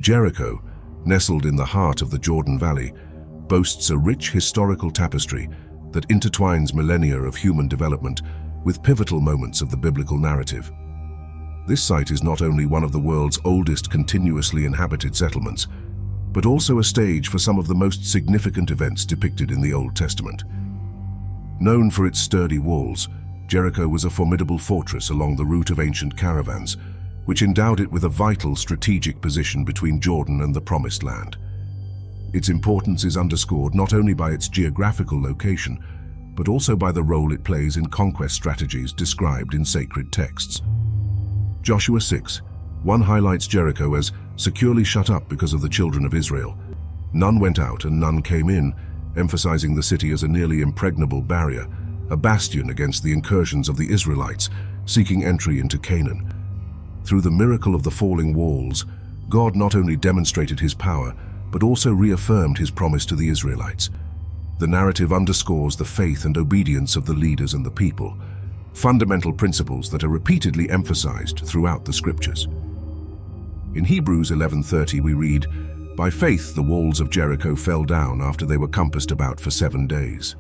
Jericho, nestled in the heart of the Jordan Valley, boasts a rich historical tapestry that intertwines millennia of human development with pivotal moments of the biblical narrative. This site is not only one of the world's oldest continuously inhabited settlements, but also a stage for some of the most significant events depicted in the Old Testament. Known for its sturdy walls, Jericho was a formidable fortress along the route of ancient caravans, which endowed it with a vital strategic position between Jordan and the Promised Land. Its importance is underscored not only by its geographical location, but also by the role it plays in conquest strategies described in sacred texts. Joshua 6:1 highlights Jericho as securely shut up because of the children of Israel. None went out and none came in, emphasizing the city as a nearly impregnable barrier, a bastion against the incursions of the Israelites seeking entry into Canaan. Through the miracle of the falling walls, God not only demonstrated his power, but also reaffirmed his promise to the Israelites. The narrative underscores the faith and obedience of the leaders and the people, fundamental principles that are repeatedly emphasized throughout the scriptures. In Hebrews 11:30 we read, "By faith the walls of Jericho fell down after they were compassed about for 7 days."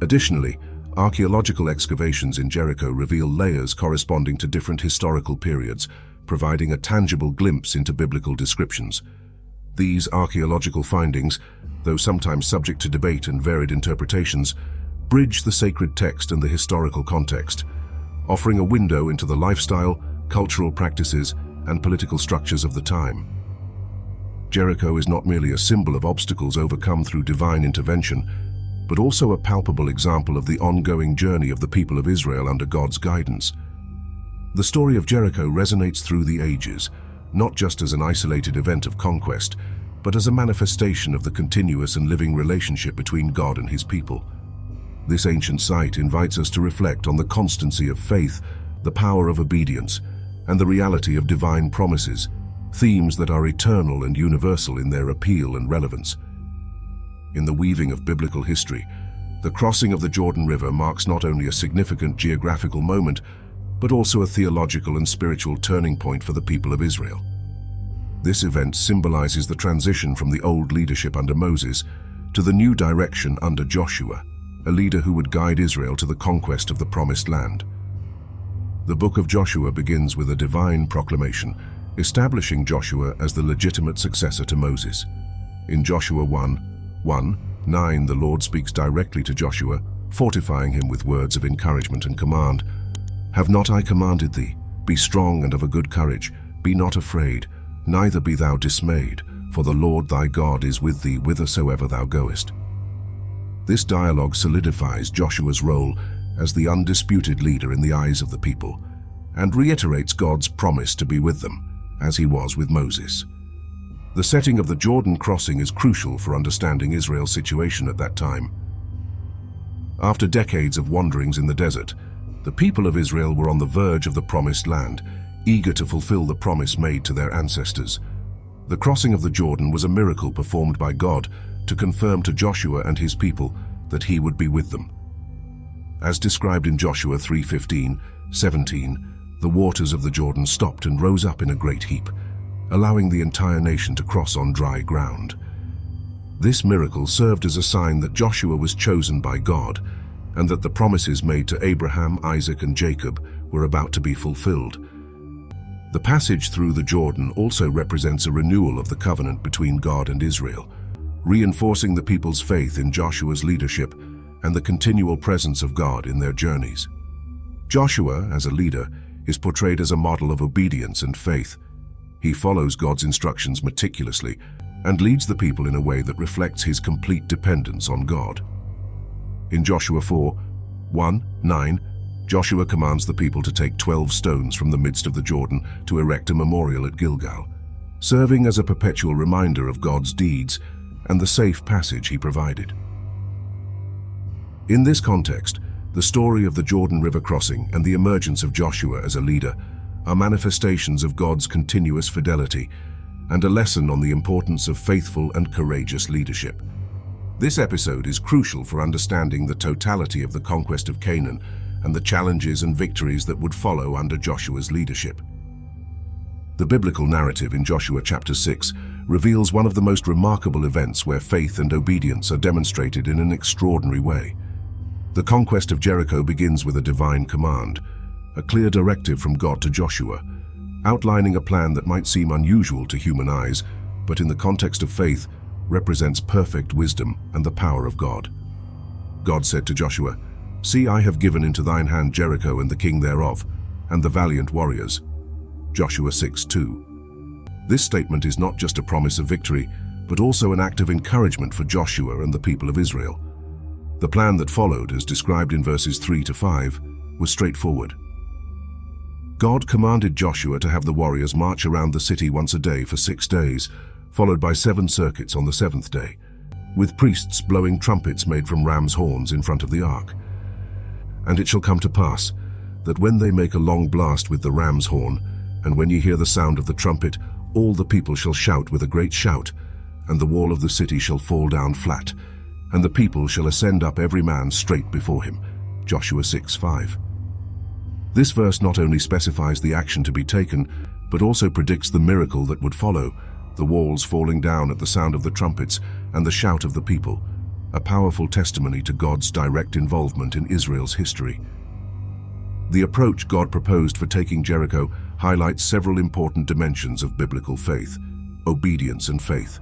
Additionally, archaeological excavations in Jericho reveal layers corresponding to different historical periods, providing a tangible glimpse into biblical descriptions. These archaeological findings, though sometimes subject to debate and varied interpretations, bridge the sacred text and the historical context, offering a window into the lifestyle, cultural practices, and political structures of the time. Jericho is not merely a symbol of obstacles overcome through divine intervention, but also a palpable example of the ongoing journey of the people of Israel under God's guidance. The story of Jericho resonates through the ages, not just as an isolated event of conquest, but as a manifestation of the continuous and living relationship between God and his people. This ancient site invites us to reflect on the constancy of faith, the power of obedience, and the reality of divine promises, themes that are eternal and universal in their appeal and relevance. In the weaving of biblical history, the crossing of the Jordan River marks not only a significant geographical moment, but also a theological and spiritual turning point for the people of Israel. This event symbolizes the transition from the old leadership under Moses to the new direction under Joshua, a leader who would guide Israel to the conquest of the Promised Land. The book of Joshua begins with a divine proclamation, establishing Joshua as the legitimate successor to Moses. In Joshua 1:9, the Lord speaks directly to Joshua, fortifying him with words of encouragement and command. "Have not I commanded thee? Be strong and of a good courage. Be not afraid, neither be thou dismayed, for the Lord thy God is with thee whithersoever thou goest." This dialogue solidifies Joshua's role as the undisputed leader in the eyes of the people, and reiterates God's promise to be with them, as he was with Moses. The setting of the Jordan crossing is crucial for understanding Israel's situation at that time. After decades of wanderings in the desert, the people of Israel were on the verge of the Promised Land, eager to fulfill the promise made to their ancestors. The crossing of the Jordan was a miracle performed by God to confirm to Joshua and his people that he would be with them. As described in Joshua 3:15-17, the waters of the Jordan stopped and rose up in a great heap, allowing the entire nation to cross on dry ground. This miracle served as a sign that Joshua was chosen by God, and that the promises made to Abraham, Isaac, and Jacob were about to be fulfilled. The passage through the Jordan also represents a renewal of the covenant between God and Israel, reinforcing the people's faith in Joshua's leadership and the continual presence of God in their journeys. Joshua, as a leader, is portrayed as a model of obedience and faith. He follows God's instructions meticulously and leads the people in a way that reflects his complete dependence on God. In Joshua 4:1-9, Joshua commands the people to take 12 stones from the midst of the Jordan to erect a memorial at Gilgal, serving as a perpetual reminder of God's deeds and the safe passage he provided. In this context, the story of the Jordan River crossing and the emergence of Joshua as a leader are manifestations of God's continuous fidelity and a lesson on the importance of faithful and courageous leadership. This episode is crucial for understanding the totality of the conquest of Canaan and the challenges and victories that would follow under Joshua's leadership. The biblical narrative in Joshua chapter 6 reveals one of the most remarkable events where faith and obedience are demonstrated in an extraordinary way. The conquest of Jericho begins with a divine command, a clear directive from God to Joshua, outlining a plan that might seem unusual to human eyes, but in the context of faith, represents perfect wisdom and the power of God. God said to Joshua, "See, I have given into thine hand Jericho and the king thereof, and the valiant warriors." Joshua 6:2. This statement is not just a promise of victory, but also an act of encouragement for Joshua and the people of Israel. The plan that followed, as described in verses 3 to 5, was straightforward. God commanded Joshua to have the warriors march around the city once a day for 6 days, followed by 7 circuits on the 7th day, with priests blowing trumpets made from ram's horns in front of the ark. "And it shall come to pass, that when they make a long blast with the ram's horn, and when ye hear the sound of the trumpet, all the people shall shout with a great shout, and the wall of the city shall fall down flat, and the people shall ascend up every man straight before him." Joshua 6:5. This verse not only specifies the action to be taken, but also predicts the miracle that would follow, the walls falling down at the sound of the trumpets and the shout of the people, a powerful testimony to God's direct involvement in Israel's history. The approach God proposed for taking Jericho highlights several important dimensions of biblical faith: obedience and faith.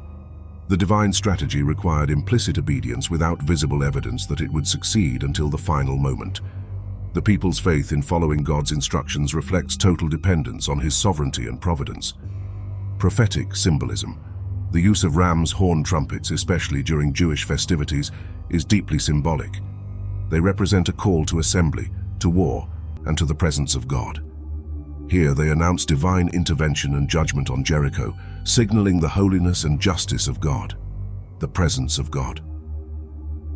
The divine strategy required implicit obedience without visible evidence that it would succeed until the final moment. The people's faith in following God's instructions reflects total dependence on His sovereignty and providence. Prophetic symbolism. The use of ram's horn trumpets, especially during Jewish festivities, is deeply symbolic. They represent a call to assembly, to war, and to the presence of God. Here they announce divine intervention and judgment on Jericho, signaling the holiness and justice of God. The presence of God.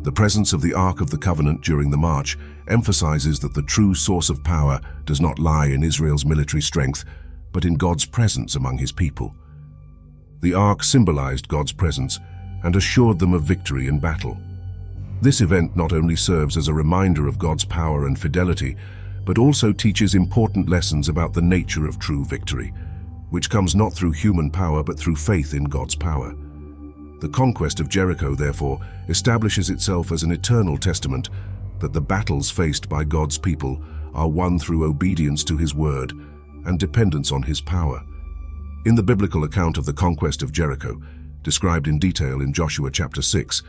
The presence of the Ark of the Covenant during the march emphasizes that the true source of power does not lie in Israel's military strength, but in God's presence among His people. The Ark symbolized God's presence and assured them of victory in battle. This event not only serves as a reminder of God's power and fidelity, but also teaches important lessons about the nature of true victory, which comes not through human power but through faith in God's power. The conquest of Jericho, therefore, establishes itself as an eternal testament that the battles faced by God's people are won through obedience to His word and dependence on His power. In the biblical account of the conquest of Jericho, described in detail in Joshua chapter 6,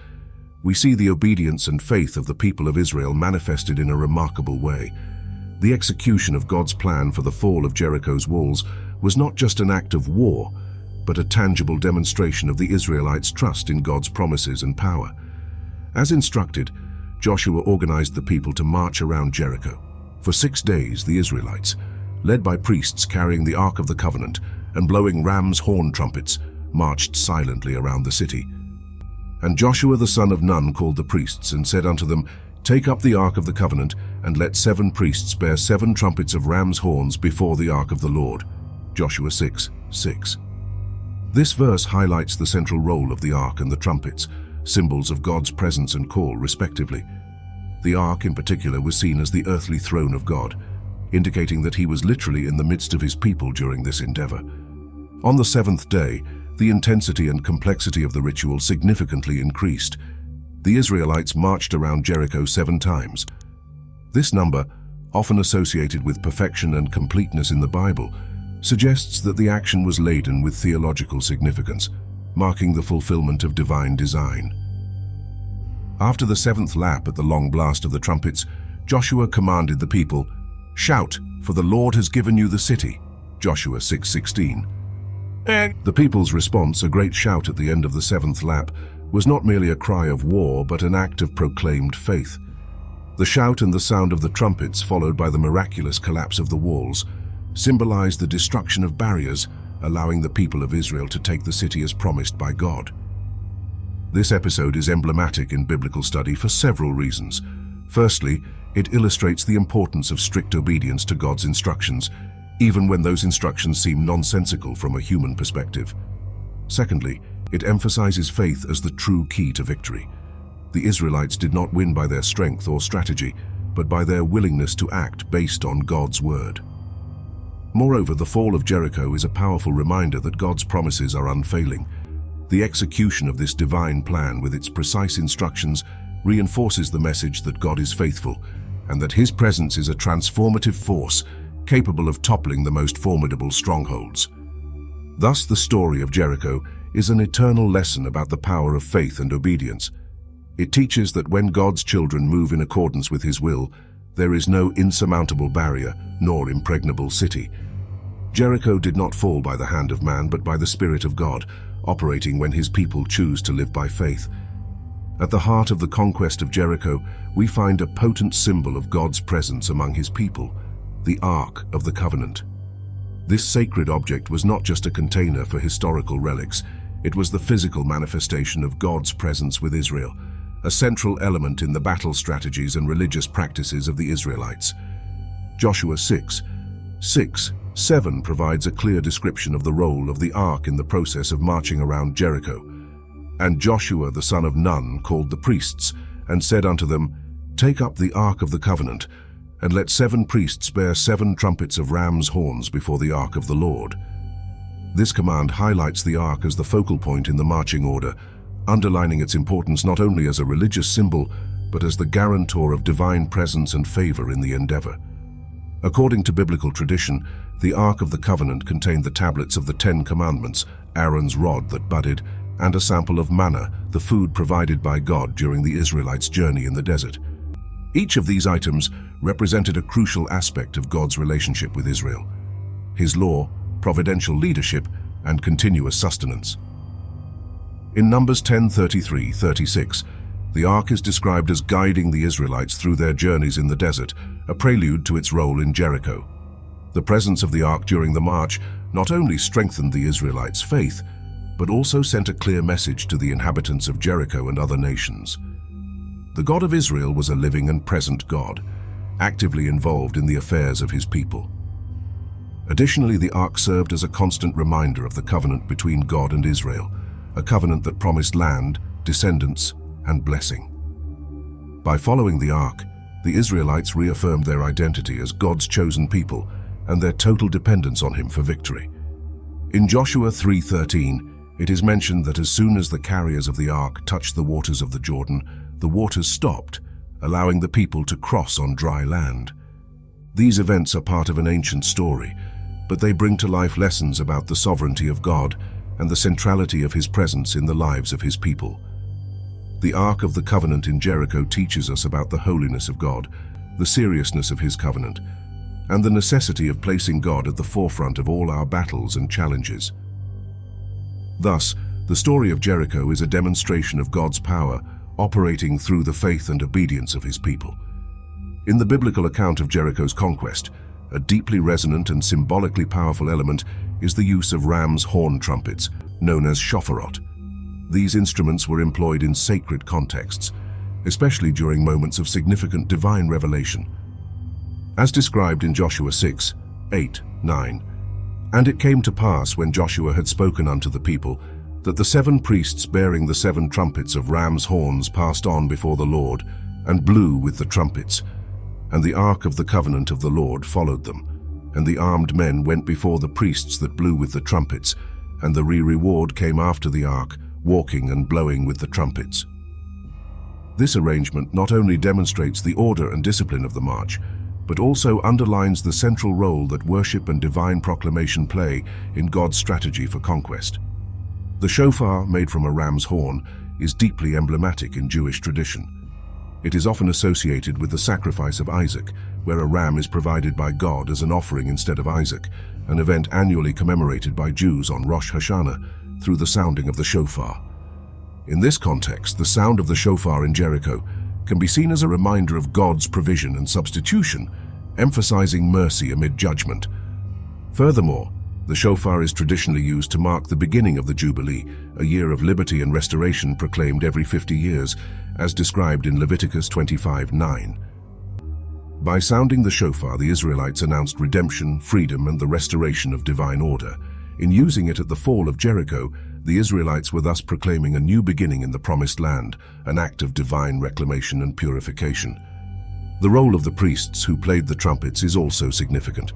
we see the obedience and faith of the people of Israel manifested in a remarkable way. The execution of God's plan for the fall of Jericho's walls was not just an act of war, but a tangible demonstration of the Israelites' trust in God's promises and power. As instructed, Joshua organized the people to march around Jericho. For 6 days, the Israelites, led by priests carrying the Ark of the Covenant and blowing ram's horn trumpets, marched silently around the city. And Joshua the son of Nun called the priests and said unto them, "Take up the Ark of the Covenant, and let 7 priests bear 7 trumpets of ram's horns before the Ark of the Lord." Joshua 6:6. This verse highlights the central role of the Ark and the trumpets, symbols of God's presence and call, respectively. The Ark, in particular, was seen as the earthly throne of God, indicating that He was literally in the midst of His people during this endeavor. On the 7th day, the intensity and complexity of the ritual significantly increased. The Israelites marched around Jericho 7 times. This number, often associated with perfection and completeness in the Bible, suggests that the action was laden with theological significance, marking the fulfillment of divine design. After the 7th lap at the long blast of the trumpets, Joshua commanded the people, "Shout, for the Lord has given you the city." Joshua 6:16. The people's response, a great shout at the end of the 7th lap, was not merely a cry of war, but an act of proclaimed faith. The shout and the sound of the trumpets, followed by the miraculous collapse of the walls, symbolized the destruction of barriers, allowing the people of Israel to take the city as promised by God. This episode is emblematic in biblical study for several reasons. Firstly, it illustrates the importance of strict obedience to God's instructions, even when those instructions seem nonsensical from a human perspective. Secondly, it emphasizes faith as the true key to victory. The Israelites did not win by their strength or strategy, but by their willingness to act based on God's word. Moreover, the fall of Jericho is a powerful reminder that God's promises are unfailing. The execution of this divine plan with its precise instructions reinforces the message that God is faithful and that His presence is a transformative force capable of toppling the most formidable strongholds. Thus, the story of Jericho is an eternal lesson about the power of faith and obedience. It teaches that when God's children move in accordance with His will, there is no insurmountable barrier nor impregnable city. Jericho did not fall by the hand of man, but by the Spirit of God, operating when His people choose to live by faith. At the heart of the conquest of Jericho, we find a potent symbol of God's presence among His people, the Ark of the Covenant. This sacred object was not just a container for historical relics, it was the physical manifestation of God's presence with Israel, a central element in the battle strategies and religious practices of the Israelites. Joshua 6:7 provides a clear description of the role of the Ark in the process of marching around Jericho. And Joshua the son of Nun called the priests, and said unto them, Take up the Ark of the Covenant, and let 7 priests bear 7 trumpets of ram's horns before the Ark of the Lord. This command highlights the Ark as the focal point in the marching order, underlining its importance not only as a religious symbol, but as the guarantor of divine presence and favor in the endeavor. According to biblical tradition, the Ark of the Covenant contained the tablets of the 10 Commandments, Aaron's rod that budded, and a sample of manna, the food provided by God during the Israelites' journey in the desert. Each of these items represented a crucial aspect of God's relationship with Israel: His law, providential leadership, and continuous sustenance. In Numbers 10:33-36, the Ark is described as guiding the Israelites through their journeys in the desert, a prelude to its role in Jericho. The presence of the Ark during the march not only strengthened the Israelites' faith, but also sent a clear message to the inhabitants of Jericho and other nations. The God of Israel was a living and present God, actively involved in the affairs of His people. Additionally, the Ark served as a constant reminder of the covenant between God and Israel, a covenant that promised land, descendants, and blessing. By following the Ark, the Israelites reaffirmed their identity as God's chosen people and their total dependence on Him for victory. In Joshua 3:13, it is mentioned that as soon as the carriers of the Ark touched the waters of the Jordan, the waters stopped, allowing the people to cross on dry land. These events are part of an ancient story, but they bring to life lessons about the sovereignty of God and the centrality of His presence in the lives of His people. The Ark of the Covenant in Jericho teaches us about the holiness of God, the seriousness of His covenant, and the necessity of placing God at the forefront of all our battles and challenges. Thus, the story of Jericho is a demonstration of God's power operating through the faith and obedience of His people. In the biblical account of Jericho's conquest, a deeply resonant and symbolically powerful element is the use of ram's horn trumpets, known as shofarot. These instruments were employed in sacred contexts, especially during moments of significant divine revelation. As described in Joshua 6:8-9, And it came to pass, when Joshua had spoken unto the people, that the 7 priests bearing the 7 trumpets of ram's horns passed on before the Lord, and blew with the trumpets. And the ark of the covenant of the Lord followed them. And the armed men went before the priests that blew with the trumpets, and the reward came after the ark, walking and blowing with the trumpets. This arrangement not only demonstrates the order and discipline of the march, but also underlines the central role that worship and divine proclamation play in God's strategy for conquest. The shofar, made from a ram's horn, is deeply emblematic in Jewish tradition. It is often associated with the sacrifice of Isaac, where a ram is provided by God as an offering instead of Isaac, an event annually commemorated by Jews on Rosh Hashanah through the sounding of the shofar. In this context, the sound of the shofar in Jericho can be seen as a reminder of God's provision and substitution, emphasizing mercy amid judgment. Furthermore, the shofar is traditionally used to mark the beginning of the Jubilee, a year of liberty and restoration proclaimed every 50 years, as described in Leviticus 25:9. By sounding the shofar, the Israelites announced redemption, freedom, and the restoration of divine order. In using it at the fall of Jericho, the Israelites were thus proclaiming a new beginning in the Promised Land, an act of divine reclamation and purification. The role of the priests who played the trumpets is also significant.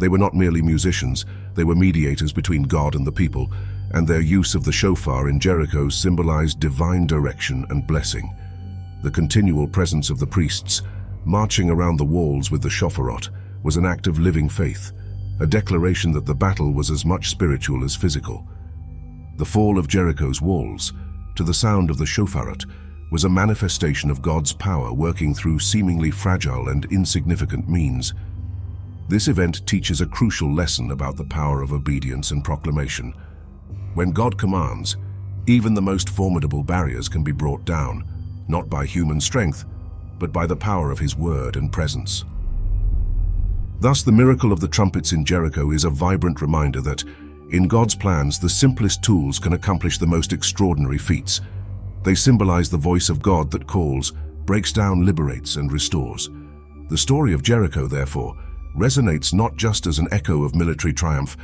They were not merely musicians, they were mediators between God and the people, and their use of the shofar in Jericho symbolized divine direction and blessing. The continual presence of the priests, marching around the walls with the shofarot, was an act of living faith, a declaration that the battle was as much spiritual as physical. The fall of Jericho's walls, to the sound of the shofarot, was a manifestation of God's power working through seemingly fragile and insignificant means. This event teaches a crucial lesson about the power of obedience and proclamation. When God commands, even the most formidable barriers can be brought down, not by human strength, but by the power of His word and presence. Thus, the miracle of the trumpets in Jericho is a vibrant reminder that, in God's plans, the simplest tools can accomplish the most extraordinary feats. They symbolize the voice of God that calls, breaks down, liberates, and restores. The story of Jericho, therefore, resonates not just as an echo of military triumph,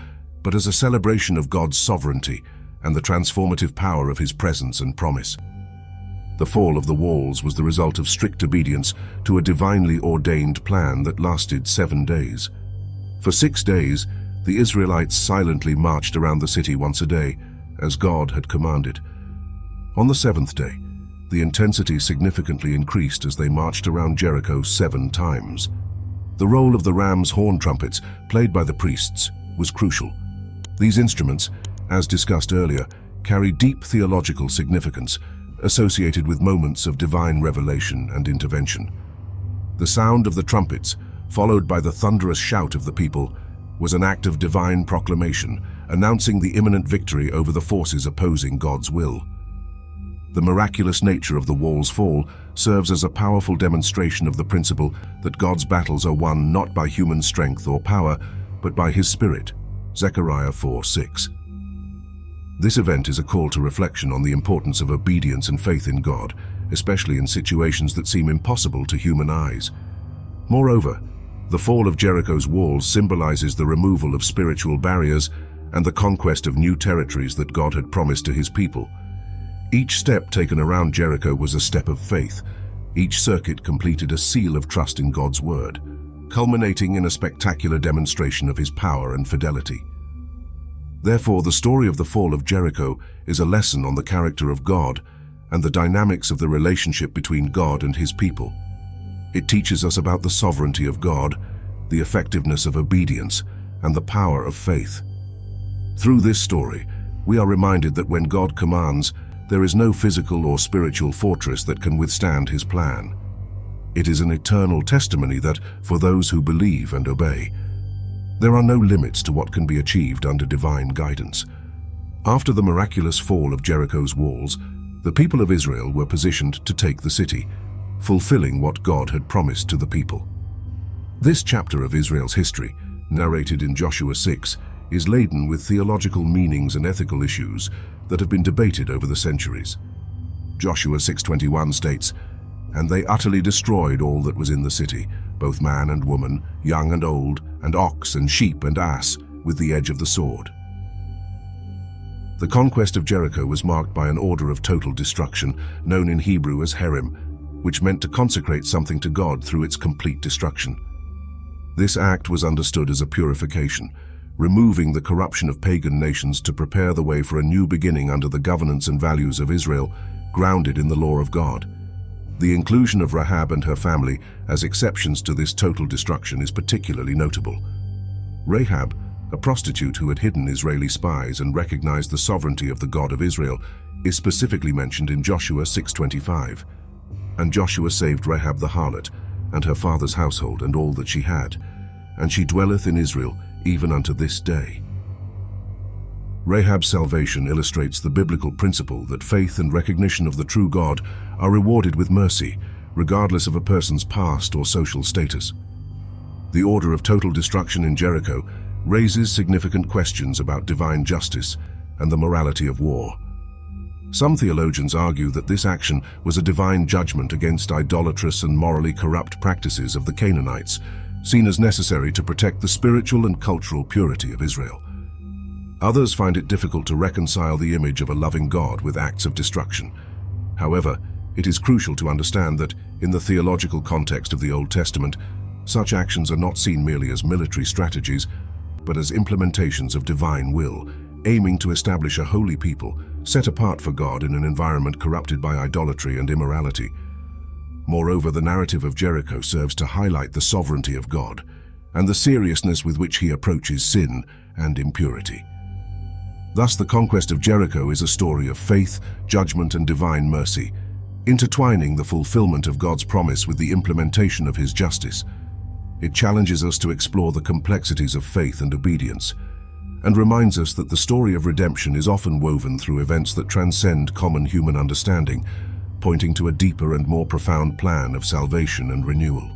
but as a celebration of God's sovereignty and the transformative power of His presence and promise. The fall of the walls was the result of strict obedience to a divinely ordained plan that lasted 7 days. For 6 days, the Israelites silently marched around the city once a day, as God had commanded. On the 7th day, the intensity significantly increased as they marched around Jericho 7 times. The role of the ram's horn trumpets, played by the priests, was crucial. These instruments, as discussed earlier, carry deep theological significance, associated with moments of divine revelation and intervention. The sound of the trumpets, followed by the thunderous shout of the people, was an act of divine proclamation, announcing the imminent victory over the forces opposing God's will. The miraculous nature of the wall's fall serves as a powerful demonstration of the principle that God's battles are won not by human strength or power, but by His Spirit. Zechariah 4:6. This event is a call to reflection on the importance of obedience and faith in God, especially in situations that seem impossible to human eyes. Moreover, the fall of Jericho's walls symbolizes the removal of spiritual barriers and the conquest of new territories that God had promised to His people. Each step taken around Jericho was a step of faith. Each circuit completed a seal of trust in God's word, culminating in a spectacular demonstration of His power and fidelity. Therefore, the story of the fall of Jericho is a lesson on the character of God and the dynamics of the relationship between God and His people. It teaches us about the sovereignty of God, the effectiveness of obedience, and the power of faith. Through this story, we are reminded that when God commands, there is no physical or spiritual fortress that can withstand His plan. It is an eternal testimony that, for those who believe and obey, there are no limits to what can be achieved under divine guidance. After the miraculous fall of Jericho's walls, the people of Israel were positioned to take the city, fulfilling what God had promised to the people. This chapter of Israel's history, narrated in Joshua 6, is laden with theological meanings and ethical issues that have been debated over the centuries. Joshua 6:21 states, "And they utterly destroyed all that was in the city, both man and woman, young and old, and ox and sheep and ass, with the edge of the sword." The conquest of Jericho was marked by an order of total destruction, known in Hebrew as Herem, which meant to consecrate something to God through its complete destruction. This act was understood as a purification, removing the corruption of pagan nations to prepare the way for a new beginning under the governance and values of Israel, grounded in the law of God. The inclusion of Rahab and her family as exceptions to this total destruction is particularly notable. Rahab, a prostitute who had hidden Israeli spies and recognized the sovereignty of the God of Israel, is specifically mentioned in Joshua 6:25. "And Joshua saved Rahab the harlot, and her father's household, and all that she had, and she dwelleth in Israel, even unto this day." Rahab's salvation illustrates the biblical principle that faith and recognition of the true God are rewarded with mercy, regardless of a person's past or social status. The order of total destruction in Jericho raises significant questions about divine justice and the morality of war. Some theologians argue that this action was a divine judgment against idolatrous and morally corrupt practices of the Canaanites, seen as necessary to protect the spiritual and cultural purity of Israel. Others find it difficult to reconcile the image of a loving God with acts of destruction. However, it is crucial to understand that, in the theological context of the Old Testament, such actions are not seen merely as military strategies, but as implementations of divine will, aiming to establish a holy people set apart for God in an environment corrupted by idolatry and immorality. Moreover, the narrative of Jericho serves to highlight the sovereignty of God and the seriousness with which he approaches sin and impurity. Thus, the conquest of Jericho is a story of faith, judgment, and divine mercy, intertwining the fulfillment of God's promise with the implementation of his justice. It challenges us to explore the complexities of faith and obedience, and reminds us that the story of redemption is often woven through events that transcend common human understanding, pointing to a deeper and more profound plan of salvation and renewal.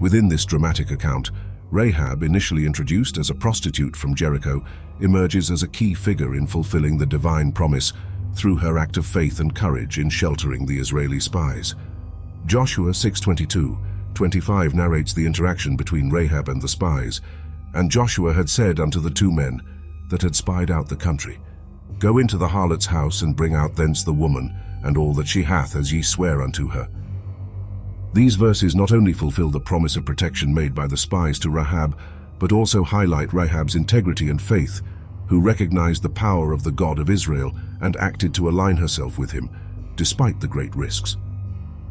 Within this dramatic account, Rahab, initially introduced as a prostitute from Jericho, emerges as a key figure in fulfilling the divine promise through her act of faith and courage in sheltering the Israeli spies. Joshua 6:22-25 narrates the interaction between Rahab and the spies. And Joshua had said unto the two men that had spied out the country, Go into the harlot's house and bring out thence the woman, and all that she hath, as ye swear unto her. These verses not only fulfill the promise of protection made by the spies to Rahab, but also highlight Rahab's integrity and faith, who recognized the power of the God of Israel and acted to align herself with him, despite the great risks.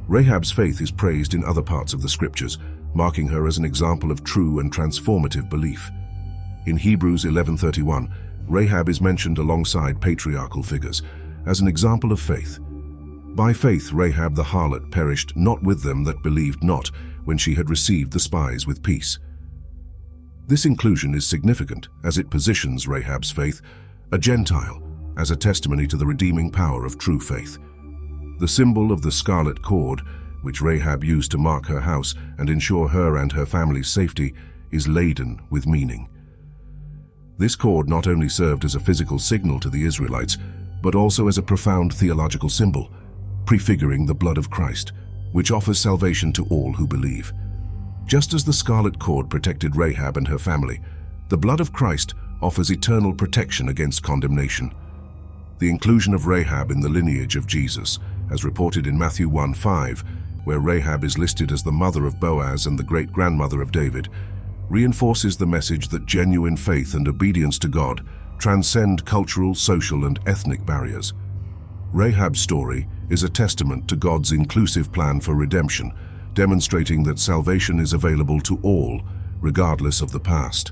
Rahab's faith is praised in other parts of the scriptures, marking her as an example of true and transformative belief. In Hebrews 11:31, Rahab is mentioned alongside patriarchal figures as an example of faith. By faith Rahab the harlot perished not with them that believed not, when she had received the spies with peace. This inclusion is significant as it positions Rahab's faith, a Gentile, as a testimony to the redeeming power of true faith. The symbol of the scarlet cord, which Rahab used to mark her house and ensure her and her family's safety, is laden with meaning. This cord not only served as a physical signal to the Israelites, but also as a profound theological symbol, prefiguring the blood of Christ, which offers salvation to all who believe. Just as the scarlet cord protected Rahab and her family, the blood of Christ offers eternal protection against condemnation. The inclusion of Rahab in the lineage of Jesus, as reported in Matthew 1:5, where Rahab is listed as the mother of Boaz and the great-grandmother of David, reinforces the message that genuine faith and obedience to God transcend cultural, social, and ethnic barriers. Rahab's story is a testament to God's inclusive plan for redemption, demonstrating that salvation is available to all, regardless of the past.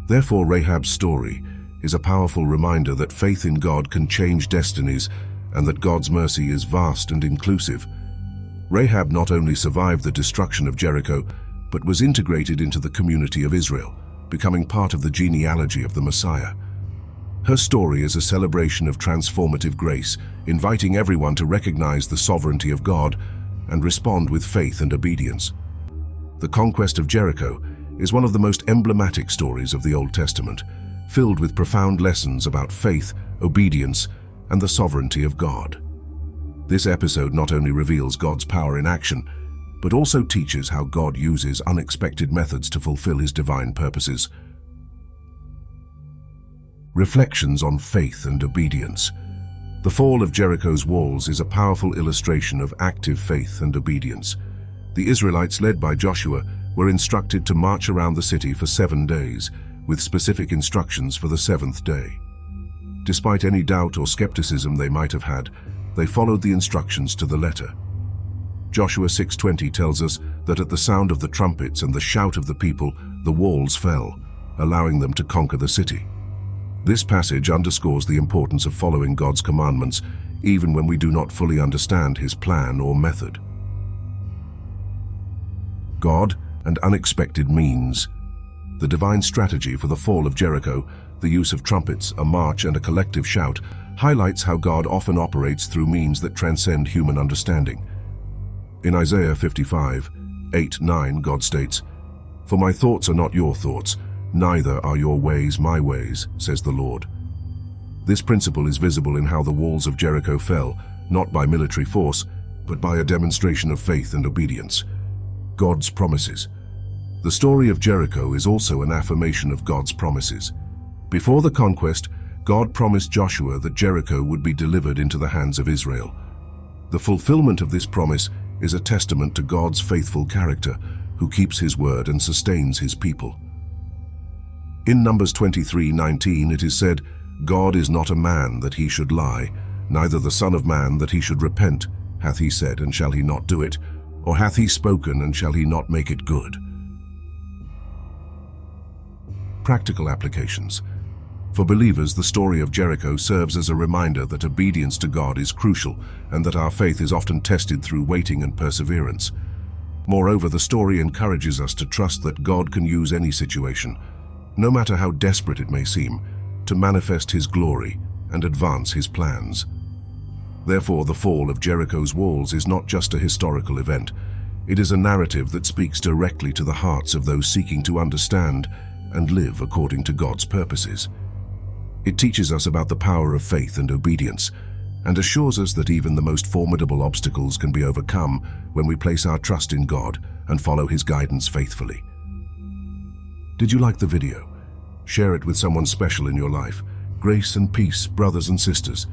Therefore, Rahab's story is a powerful reminder that faith in God can change destinies and that God's mercy is vast and inclusive. Rahab not only survived the destruction of Jericho, but was integrated into the community of Israel, becoming part of the genealogy of the Messiah. Her story is a celebration of transformative grace, inviting everyone to recognize the sovereignty of God and respond with faith and obedience. The conquest of Jericho is one of the most emblematic stories of the Old Testament, filled with profound lessons about faith, obedience, and the sovereignty of God. This episode not only reveals God's power in action, but also teaches how God uses unexpected methods to fulfill his divine purposes. Reflections on faith and obedience. The fall of Jericho's walls is a powerful illustration of active faith and obedience. The Israelites, led by Joshua, were instructed to march around the city for 7 days, with specific instructions for the 7th day. Despite any doubt or skepticism they might have had, they followed the instructions to the letter. Joshua 6:20 tells us that at the sound of the trumpets and the shout of the people, the walls fell, allowing them to conquer the city. This passage underscores the importance of following God's commandments, even when we do not fully understand his plan or method. God and unexpected means. The divine strategy for the fall of Jericho, the use of trumpets, a march, and a collective shout, highlights how God often operates through means that transcend human understanding. In Isaiah 55:8-9, God states, "For my thoughts are not your thoughts, neither are your ways my ways, says the Lord." This principle is visible in how the walls of Jericho fell, not by military force, but by a demonstration of faith and obedience. God's promises. The story of Jericho is also an affirmation of God's promises. Before the conquest, God promised Joshua that Jericho would be delivered into the hands of Israel. The fulfillment of this promise is a testament to God's faithful character, who keeps his word and sustains his people. In Numbers 23:19 it is said, God is not a man that he should lie, neither the Son of Man that he should repent. Hath he said, and shall he not do it? Or hath he spoken, and shall he not make it good? Practical applications. For believers, the story of Jericho serves as a reminder that obedience to God is crucial and that our faith is often tested through waiting and perseverance. Moreover, the story encourages us to trust that God can use any situation, no matter how desperate it may seem, to manifest his glory and advance his plans. Therefore, the fall of Jericho's walls is not just a historical event. It is a narrative that speaks directly to the hearts of those seeking to understand and live according to God's purposes. It teaches us about the power of faith and obedience, and assures us that even the most formidable obstacles can be overcome when we place our trust in God and follow his guidance faithfully. Did you like the video? Share it with someone special in your life. Grace and peace, brothers and sisters.